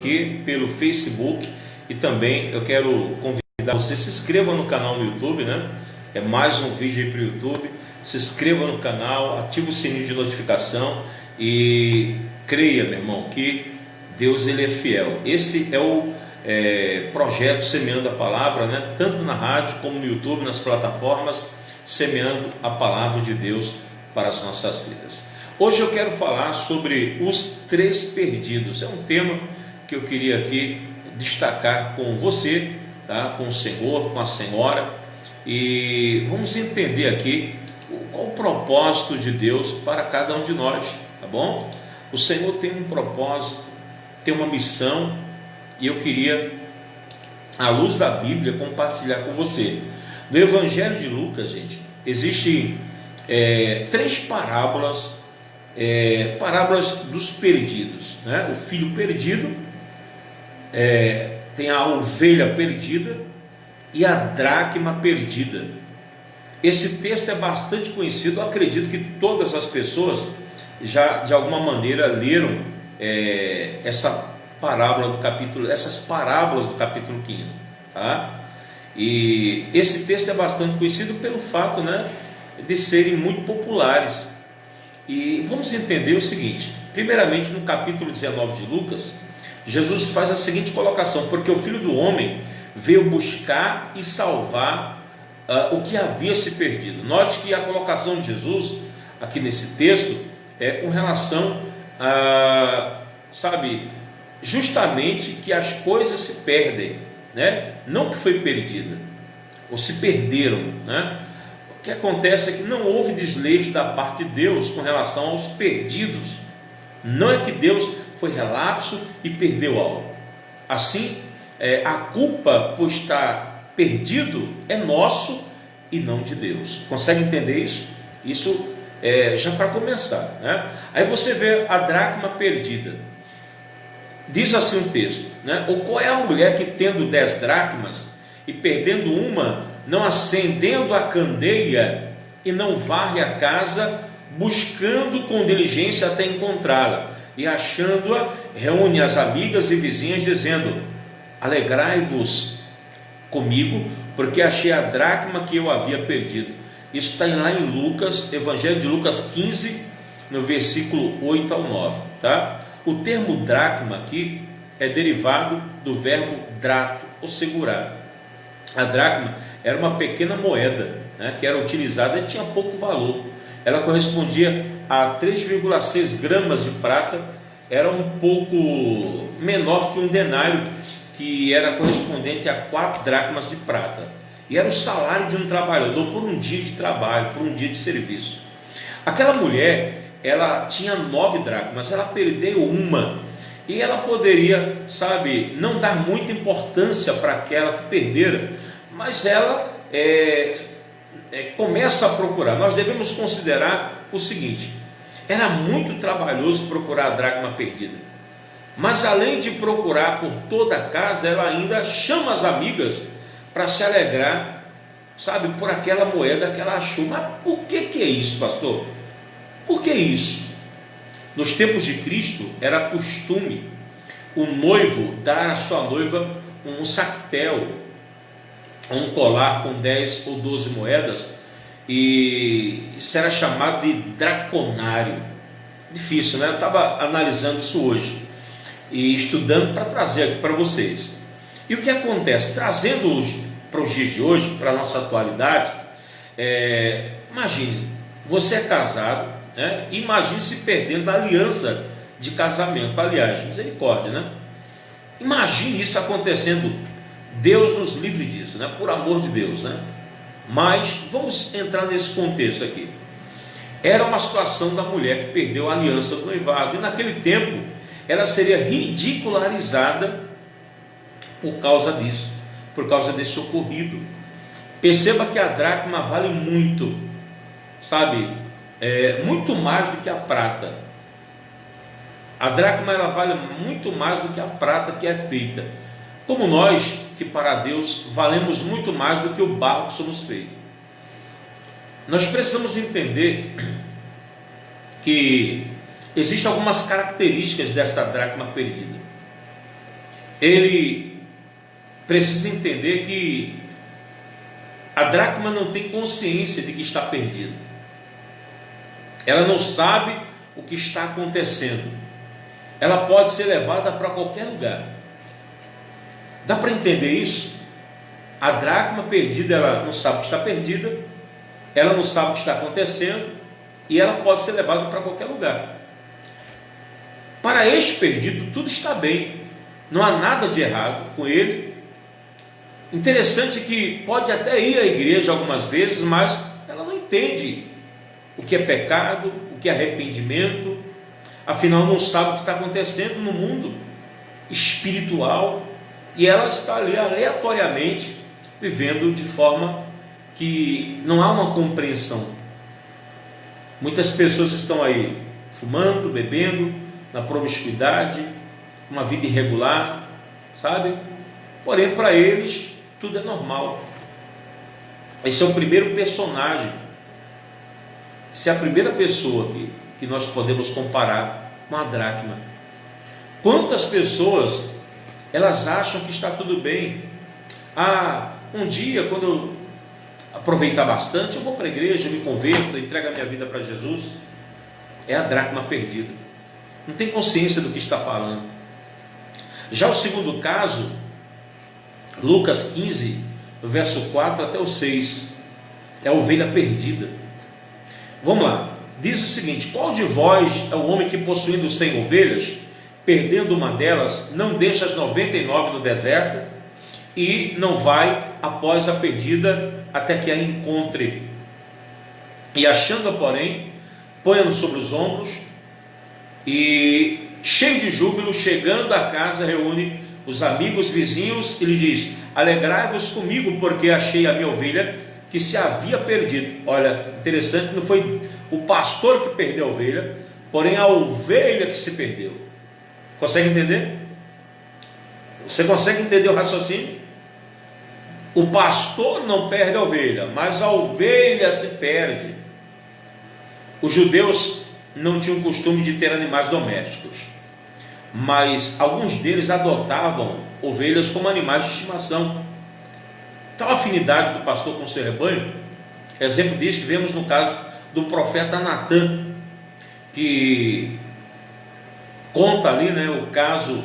Aqui pelo Facebook, e também eu quero convidar você, se inscreva no canal no YouTube, né? É mais um vídeo aí para o YouTube. Se inscreva no canal, ative o sininho de notificação e creia, meu irmão, que Deus ele é fiel. Esse é o projeto Semeando a Palavra, né? Tanto na rádio como no YouTube, nas plataformas, semeando a palavra de Deus para as nossas vidas. Hoje eu quero falar sobre os três perdidos. É um tema que eu queria aqui destacar com você, tá? Com o Senhor, com a senhora, e vamos entender aqui qual o propósito de Deus para cada um de nós, tá bom? O Senhor tem um propósito, tem uma missão, e eu queria, à luz da Bíblia, compartilhar com você. No Evangelho de Lucas, gente, existem três parábolas, parábolas dos perdidos, né? O filho perdido, tem a ovelha perdida e a dracma perdida. Esse texto é bastante conhecido. Eu acredito que todas as pessoas já de alguma maneira leram essa parábola do capítulo, essas parábolas do capítulo 15, tá? E esse texto é bastante conhecido pelo fato, né, de serem muito populares. E vamos entender o seguinte: primeiramente, no capítulo 19 de Lucas, Jesus faz a seguinte colocação: porque o Filho do Homem veio buscar e salvar o que havia se perdido. Note que a colocação de Jesus aqui nesse texto é com relação a, justamente que as coisas se perdem, né? Não que foi perdida, ou se perderam, né? O que acontece é que não houve desleixo da parte de Deus com relação aos perdidos. Não é que Deus foi relapso e perdeu algo. Assim, a culpa por estar perdido é nosso e não de Deus. Consegue entender isso? Isso já para começar, né? Aí você vê a dracma perdida. Diz assim o texto, né? Ou qual é a mulher que, tendo 10 dracmas e perdendo uma, não acendendo a candeia e não varre a casa, buscando com diligência até encontrá-la, e achando-a, reúne as amigas e vizinhas, dizendo: alegrai-vos comigo, porque achei a dracma que eu havia perdido. Isso está lá em Lucas, Evangelho de Lucas 15, no versículo 8 ao 9, tá? O termo dracma aqui é derivado do verbo drato, ou segurar. A dracma era uma pequena moeda, né, que era utilizada e tinha pouco valor. Ela correspondia a 3,6 gramas de prata, era um pouco menor que um denário, que era correspondente a 4 dracmas de prata, e era o salário de um trabalhador por um dia de trabalho, por um dia de serviço. Aquela mulher, ela tinha 9 dracmas, ela perdeu uma, e ela poderia, não dar muita importância para aquela que perdera, mas ela começa a procurar. Nós devemos considerar o seguinte: era muito trabalhoso procurar a dracma perdida, mas além de procurar por toda a casa, ela ainda chama as amigas para se alegrar, por aquela moeda que ela achou. Mas por que é isso, pastor? Por que isso? Nos tempos de Cristo era costume o noivo dar à sua noiva um sactel, um colar com 10 ou 12 moedas, e isso era chamado de draconário. Difícil, né? Eu estava analisando isso hoje e estudando para trazer aqui para vocês. E o que acontece? Trazendo para os dias de hoje, para a nossa atualidade, imagine, você é casado, né? Imagine se perdendo a aliança de casamento. Aliás, misericórdia, né? Imagine isso acontecendo. Deus nos livre disso, né? Por amor de Deus, né? Mas vamos entrar nesse contexto aqui. Era uma situação da mulher que perdeu a aliança do noivado, e naquele tempo ela seria ridicularizada por causa disso, por causa desse ocorrido. Perceba que a dracma vale muito, muito mais do que a prata. A dracma, ela vale muito mais do que a prata que é feita. Como nós, que para Deus valemos muito mais do que o barro que somos feitos. Nós precisamos entender que existem algumas características dessa dracma perdida. ele precisa entender que a dracma não tem consciência de que está perdida. Ela não sabe o que está acontecendo. Ela pode ser levada para qualquer lugar. Dá para entender isso? A dracma perdida, ela não sabe que está perdida, ela não sabe o que está acontecendo, e ela pode ser levada para qualquer lugar. Para este perdido, tudo está bem, não há nada de errado com ele. Interessante que pode até ir à igreja algumas vezes, mas ela não entende o que é pecado, o que é arrependimento, afinal não sabe o que está acontecendo no mundo espiritual, e ela está ali aleatoriamente vivendo de forma que não há uma compreensão. Muitas pessoas estão aí fumando, bebendo, na promiscuidade, uma vida irregular, sabe? Porém, para eles, tudo é normal. Esse é o primeiro personagem. Essa é a primeira pessoa que nós podemos comparar com a dracma. Quantas pessoas, elas acham que está tudo bem? Um dia, quando eu aproveitar bastante, eu vou para a igreja, eu me converto, entrego a minha vida para Jesus. É a dracma perdida. Não tem consciência do que está falando. Já o segundo caso, Lucas 15, verso 4 até o 6, é a ovelha perdida. Vamos lá, diz o seguinte: qual de vós é o homem que, possuindo 100 ovelhas, perdendo uma delas, não deixa as 99 no deserto e não vai após a perdida até que a encontre? E achando-a, porém, põe-a sobre os ombros e, cheio de júbilo, chegando à casa, reúne os amigos vizinhos e lhe diz: alegrai-vos comigo, porque achei a minha ovelha que se havia perdido. Olha, interessante, não foi o pastor que perdeu a ovelha, porém a ovelha que se perdeu. Consegue entender? Você consegue entender o raciocínio? O pastor não perde a ovelha, mas a ovelha se perde. Os judeus não tinham o costume de ter animais domésticos, mas alguns deles adotavam ovelhas como animais de estimação. Tal afinidade do pastor com o seu rebanho, exemplo disso que vemos no caso do profeta Natã, que conta ali, o caso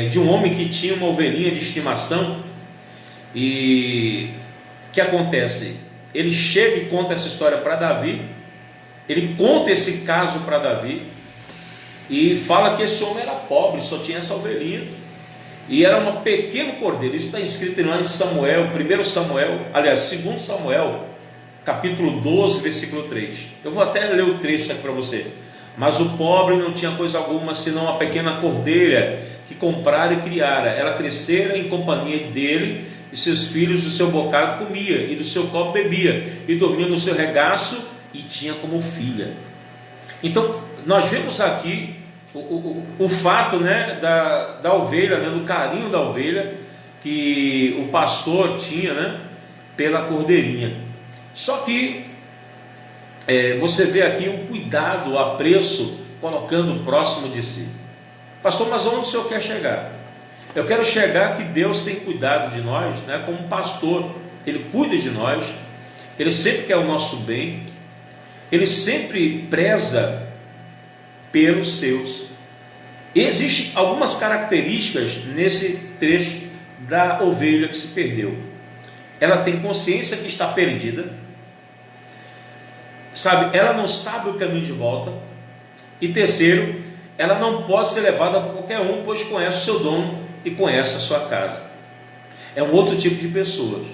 de um homem que tinha uma ovelhinha de estimação. E o que acontece? Ele chega e conta essa história para Davi, ele conta esse caso para Davi, e fala que esse homem era pobre, só tinha essa ovelhinha, e era um pequeno cordeiro. Isso está escrito lá em Samuel, 1 Samuel, aliás, 2 Samuel, capítulo 12, versículo 3. Eu vou até ler o trecho aqui para você. Mas o pobre não tinha coisa alguma, senão uma pequena cordeira, que comprara e criara. Ela crescera em companhia dele, e seus filhos do seu bocado comia, e do seu copo bebia, e dormia no seu regaço, e tinha como filha. Então, nós vemos aqui o fato, da ovelha, do carinho da ovelha, que o pastor tinha, pela cordeirinha. Só que, você vê aqui o cuidado, o apreço, colocando próximo de si. Pastor, mas onde o senhor quer chegar? Eu quero chegar que Deus tem cuidado de nós, como pastor. Ele cuida de nós, Ele sempre quer o nosso bem, Ele sempre preza pelos seus. Existem algumas características nesse trecho da ovelha que se perdeu. Ela tem consciência que está perdida, ela não sabe o caminho de volta, e terceiro, ela não pode ser levada por qualquer um, pois conhece o seu dono e conhece a sua casa. É um outro tipo de pessoas.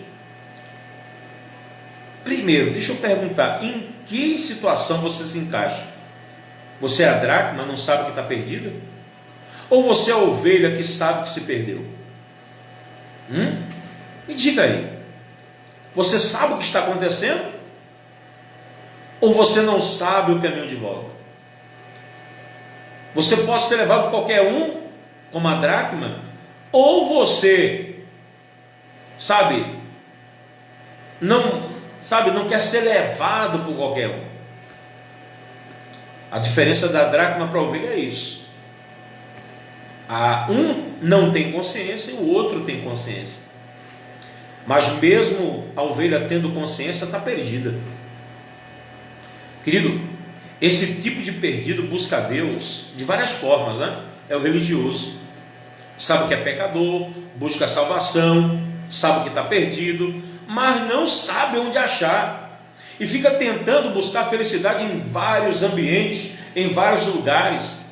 Primeiro, deixa eu perguntar: em que situação você se encaixa? Você é a dracma, não sabe que está perdida? Ou você é a ovelha que sabe que se perdeu? Me diga aí. Você sabe o que está acontecendo? Ou você não sabe o caminho de volta? Você pode ser levado por qualquer um, como a dracma, ou você, não quer ser levado por qualquer um. A diferença da dracma para a ovelha é isso. Um não tem consciência e o outro tem consciência. Mas mesmo a ovelha tendo consciência, está perdida. Querido, esse tipo de perdido busca a Deus de várias formas, né? É o religioso. Sabe que é pecador, busca a salvação, sabe que está perdido, mas não sabe onde achar. E fica tentando buscar felicidade em vários ambientes, em vários lugares.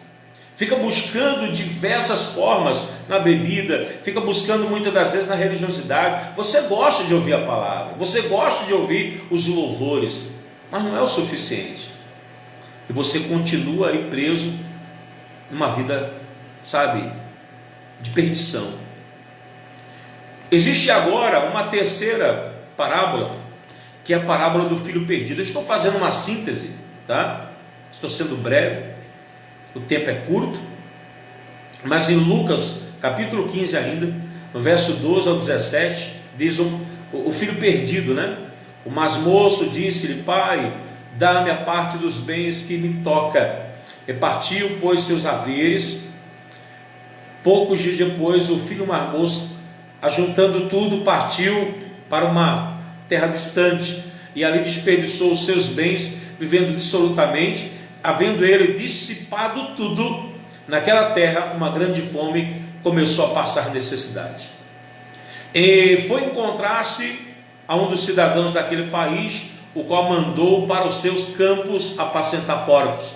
Fica buscando diversas formas na bebida, fica buscando muitas das vezes na religiosidade. Você gosta de ouvir a palavra, você gosta de ouvir os louvores, mas não é o suficiente. E você continua aí preso numa vida, sabe, de perdição. Existe agora uma terceira parábola, que é a parábola do filho perdido. Eu estou fazendo uma síntese, tá? Estou sendo breve, o tempo é curto, mas em Lucas capítulo 15 ainda, no verso 12 ao 17, diz o filho perdido, né? O mais moço disse-lhe: pai, dá-me a parte dos bens que me toca. Repartiu, pois, seus haveres. Poucos dias depois, o filho mais moço, ajuntando tudo, partiu para uma terra distante, e ali desperdiçou os seus bens, vivendo dissolutamente. Havendo ele dissipado tudo, naquela terra uma grande fome começou a passar necessidade. E foi encontrar-se a um dos cidadãos daquele país, o qual mandou para os seus campos apacentar porcos,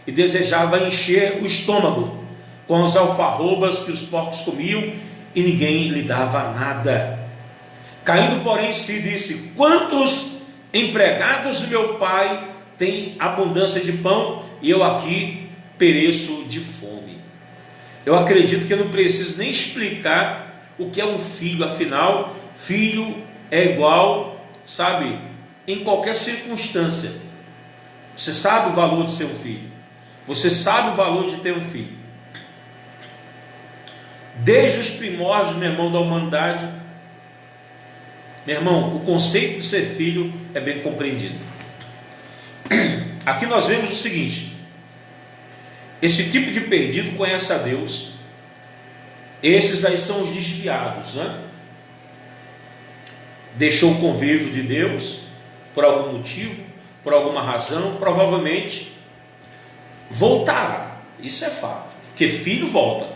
e desejava encher o estômago com as alfarrobas que os porcos comiam, e ninguém lhe dava nada. Caindo, porém, em si, disse: quantos empregados do meu pai têm abundância de pão, e eu aqui pereço de fome. Eu acredito que eu não preciso nem explicar o que é um filho. Afinal, filho é igual, sabe, em qualquer circunstância. Você sabe o valor de ser um filho, você sabe o valor de ter um filho. Desde os primórdios, meu irmão, da humanidade, meu irmão, o conceito de ser filho é bem compreendido. Aqui nós vemos o seguinte: esse tipo de perdido conhece a Deus. Esses aí são os desviados, né? Deixou o convívio de Deus por algum motivo, por alguma razão, provavelmente voltará. Isso é fato, porque filho volta.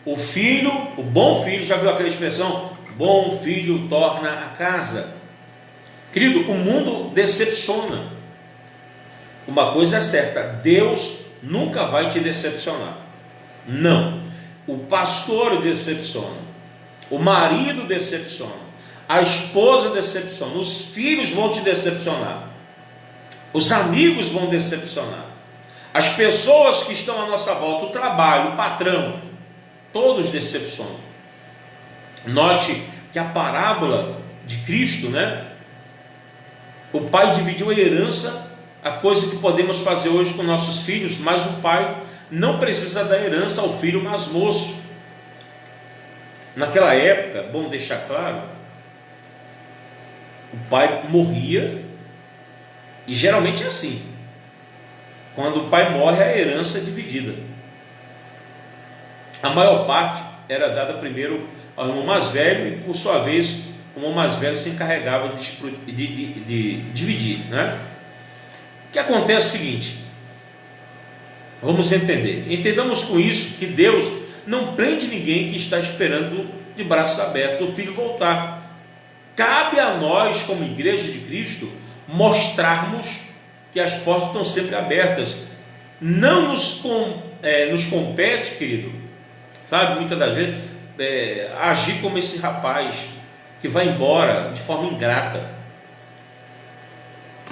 O filho, o bom filho, já viu aquela expressão? Bom filho torna a casa. Querido, o mundo decepciona. Uma coisa é certa: Deus nunca vai te decepcionar. Não. O pastor decepciona, o marido decepciona, a esposa decepciona, os filhos vão te decepcionar, os amigos vão decepcionar, as pessoas que estão à nossa volta, o trabalho, o patrão, todos decepcionam. Note que a parábola de Cristo, né? O pai dividiu a herança, a coisa que podemos fazer hoje com nossos filhos, mas o pai não precisa dar herança ao filho mais moço. Naquela época, bom deixar claro, o pai morria, e geralmente é assim: quando o pai morre, a herança é dividida. A maior parte era dada primeiro ao irmão mais velho, e por sua vez o irmão mais velho se encarregava de dividir, né? O que acontece é o seguinte: vamos entender. Entendamos com isso que Deus não prende ninguém que está esperando de braços abertos o filho voltar. Cabe a nós, como igreja de Cristo, mostrarmos que as portas estão sempre abertas. Não nos compete, querido, sabe, muitas das vezes, agir como esse rapaz que vai embora de forma ingrata.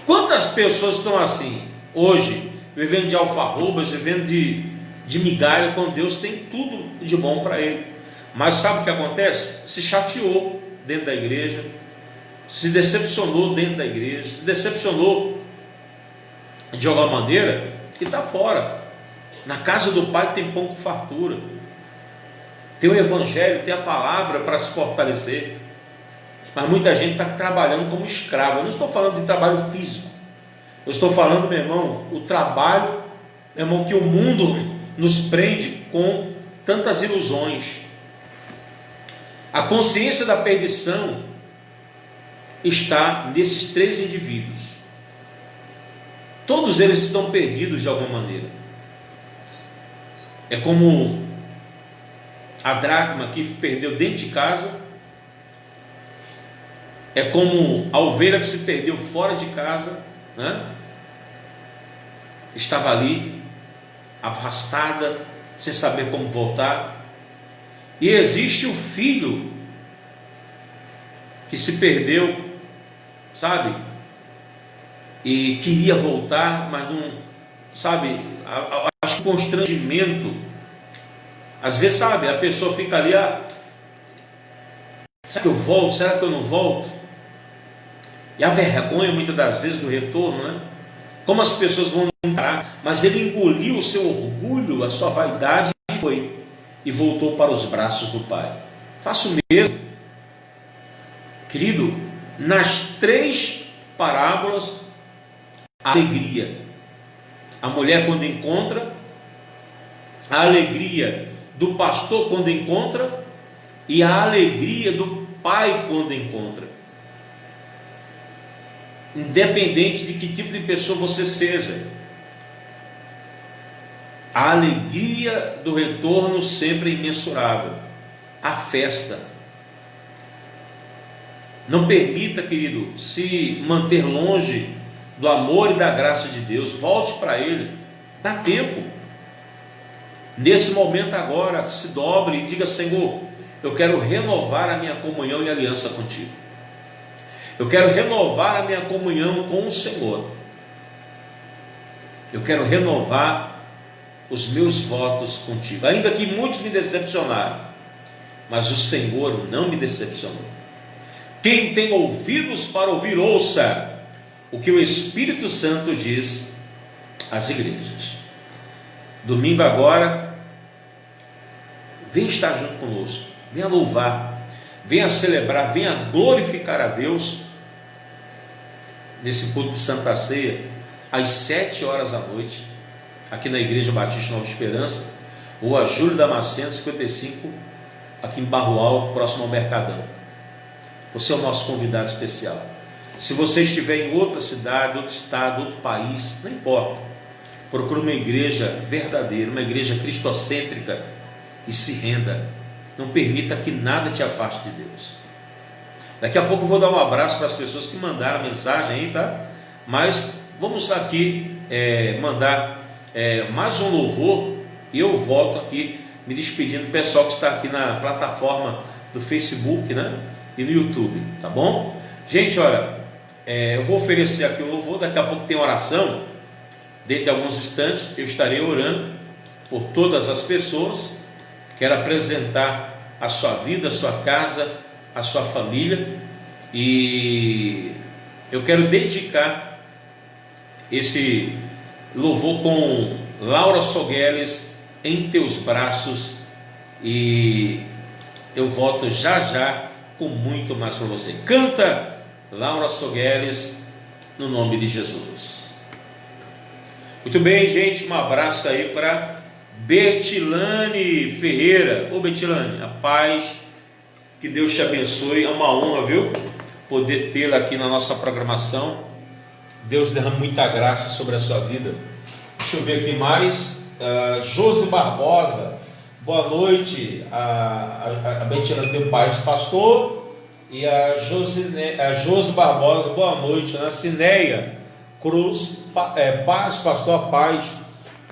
Quantas pessoas estão assim hoje, vivendo de alfarrobas, vivendo de migalha, quando Deus tem tudo de bom para ele? Mas sabe o que acontece? Se chateou dentro da igreja, se decepcionou dentro da igreja, se decepcionou de alguma maneira, e está fora. Na casa do Pai tem pão com fartura, tem o Evangelho, tem a palavra para se fortalecer. Mas muita gente está trabalhando como escravo. Eu não estou falando de trabalho físico, eu estou falando, meu irmão, o trabalho, meu irmão, que o mundo nos prende com tantas ilusões. A consciência da perdição está nesses três indivíduos. Todos eles estão perdidos de alguma maneira. É como a dracma que perdeu dentro de casa, é como a ovelha que se perdeu fora de casa, né? Estava ali, afastada, sem saber como voltar. E existe o filho que se perdeu, sabe? E queria voltar, mas não, sabe? Acho que o constrangimento, às vezes, sabe, a pessoa fica ali, será que eu volto? Será que eu não volto? E a vergonha, muitas das vezes, do retorno, né? Como as pessoas vão encarar, mas ele engoliu o seu orgulho, a sua vaidade, e foi, e voltou para os braços do Pai. Faça o mesmo, querido. Nas três parábolas, a alegria, a mulher quando encontra, a alegria do pastor quando encontra, e a alegria do pai quando encontra. Independente de que tipo de pessoa você seja, a alegria do retorno sempre é imensurável. A festa. Não permita, querido, se manter longe do amor e da graça de Deus. Volte para Ele. Dá tempo. Nesse momento agora, se dobre e diga: Senhor, eu quero renovar a minha comunhão e aliança contigo. Eu quero renovar a minha comunhão com o Senhor. Eu quero renovar os meus votos contigo. Ainda que muitos me decepcionaram, mas o Senhor não me decepcionou. Quem tem ouvidos para ouvir, ouça o que o Espírito Santo diz às igrejas. Domingo agora, venha estar junto conosco, venha louvar, venha celebrar, venha glorificar a Deus nesse culto de Santa Ceia, às 7 horas da noite, aqui na Igreja Batista Nova Esperança, Rua Júlio Damasceno, 55, aqui em Barro Alto, próximo ao Mercadão. Você é o nosso convidado especial. Se você estiver em outra cidade, outro estado, outro país, não importa, procure uma igreja verdadeira, uma igreja cristocêntrica, e se renda. Não permita que nada te afaste de Deus. Daqui a pouco eu vou dar um abraço para as pessoas que mandaram a mensagem aí, tá? Mas vamos aqui mandar mais um louvor, e eu volto aqui me despedindo do pessoal que está aqui na plataforma do Facebook, né? E no YouTube, tá bom? Gente, olha, eu vou oferecer aqui o louvor. Daqui a pouco tem oração. Dentro de alguns instantes eu estarei orando por todas as pessoas. Quero apresentar a sua vida, a sua casa, a sua família, e eu quero dedicar esse louvor com Laura Sogueles, Em Teus Braços, e eu volto já já com muito mais para você. Canta Laura Sogueles, no nome de Jesus. Muito bem, gente, um abraço aí para Betilane Ferreira. Ô Betilane, a paz, que Deus te abençoe. É uma honra, viu, poder tê-la aqui na nossa programação. Deus derrama muita graça sobre a sua vida. Deixa eu ver aqui mais. Josi Barbosa, boa noite. A Betilane deu paz, pastor. E a Josi Barbosa, boa noite. A Cineia Cruz, paz, pastor, a paz.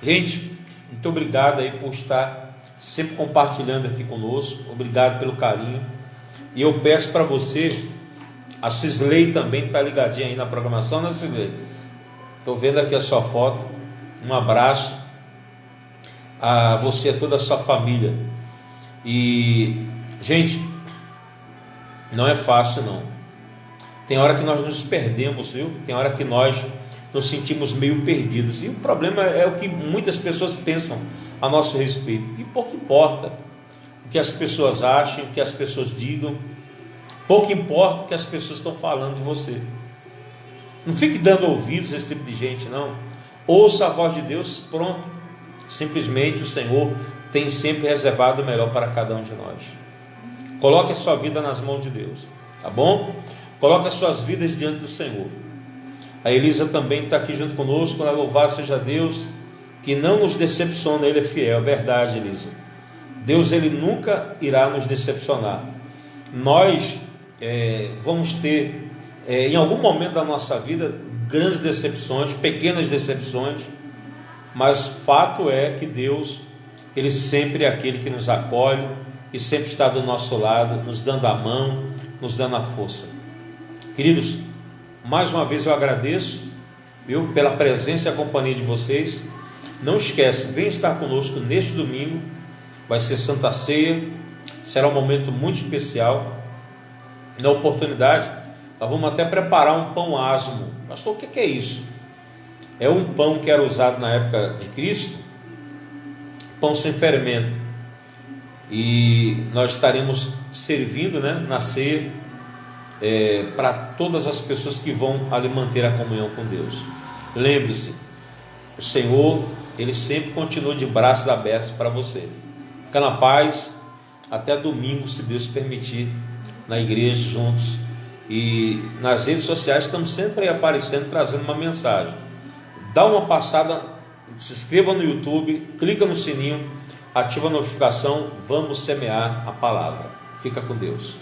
Gente, muito obrigado aí por estar sempre compartilhando aqui conosco. Obrigado pelo carinho. E eu peço para você, a Cisley também está ligadinha aí na programação, né, Cisley? Estou vendo aqui a sua foto. Um abraço a você e a toda a sua família. E, gente, não é fácil não. Tem hora que nós nos perdemos, viu? Tem hora que nós nos sentimos meio perdidos. E o problema é o que muitas pessoas pensam a nosso respeito. E pouco importa o que as pessoas achem, o que as pessoas digam. Pouco importa o que as pessoas estão falando de você. Não fique dando ouvidos a esse tipo de gente, não. Ouça a voz de Deus, pronto. Simplesmente o Senhor tem sempre reservado o melhor para cada um de nós. Coloque a sua vida nas mãos de Deus, tá bom? Coloque as suas vidas diante do Senhor. A Elisa também está aqui junto conosco. Louvado seja Deus, que não nos decepciona, Ele é fiel. É verdade, Elisa. Deus, Ele nunca irá nos decepcionar. Nós vamos ter, em algum momento da nossa vida, grandes decepções, pequenas decepções, mas fato é que Deus, Ele sempre é aquele que nos acolhe e sempre está do nosso lado, nos dando a mão, nos dando a força. Queridos, mais uma vez eu agradeço, viu, pela presença e a companhia de vocês. Não esquece, vem estar conosco neste domingo, vai ser Santa Ceia, será um momento muito especial. Na oportunidade, nós vamos até preparar um pão asmo. Pastor, o que é isso? É um pão que era usado na época de Cristo, pão sem fermento, e nós estaremos servindo, né, na ceia, para todas as pessoas que vão ali manter a comunhão com Deus. Lembre-se, o Senhor, Ele sempre continua de braços abertos para você. Fica na paz, até domingo, se Deus permitir, na igreja juntos, e nas redes sociais estamos sempre aí aparecendo, trazendo uma mensagem. Dá uma passada, se inscreva no YouTube, clica no sininho, ativa a notificação, vamos semear a palavra. Fica com Deus.